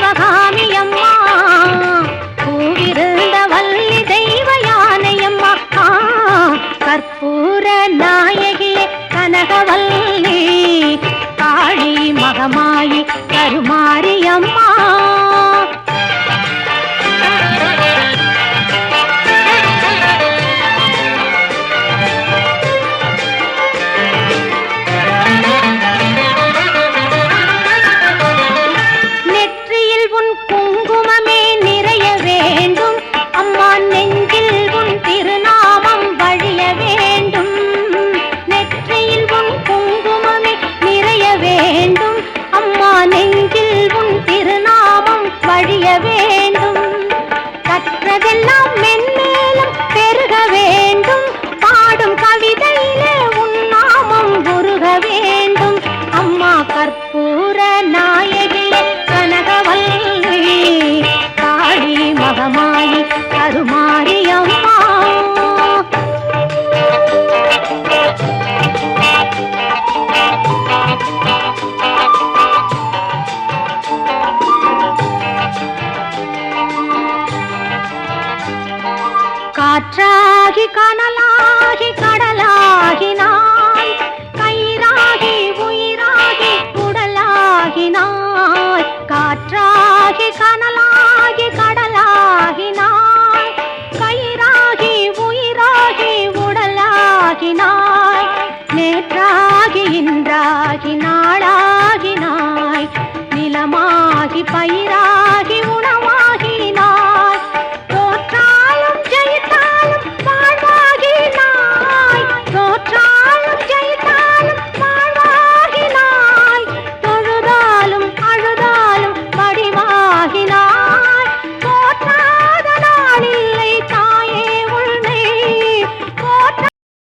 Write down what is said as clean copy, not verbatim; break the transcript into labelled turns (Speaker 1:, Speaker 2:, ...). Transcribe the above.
Speaker 1: சிவகாமி அம்மா, பூவிருந்த வள்ளி தெய்வ யானையம்மா, கற்பூர நாயகியே கனகவல்லி, காளி மகமாயி கருமாரியம்மா. கற்றதெல்லாம் மென்மேலும் பெருக வேண்டும், பாடும் கவிதையிலே உன்னாமம் உருக வேண்டும். அம்மா கற்பூர நாயகியே கனகவல்லி, காளி மகமாயி கருமாரியம்மா. காற்றாகி கனலாகி கடலாகினாய், கயிறாகி உயிராகி உடலாகினாய். காற்றாகி கனலாகி கடலாகினாய், கயிறாகி உயிராகி உடலாகினாய். நேற்றாகி இன்றாகி நாளாகினாய், நிலமாகி பயிராகி உணவு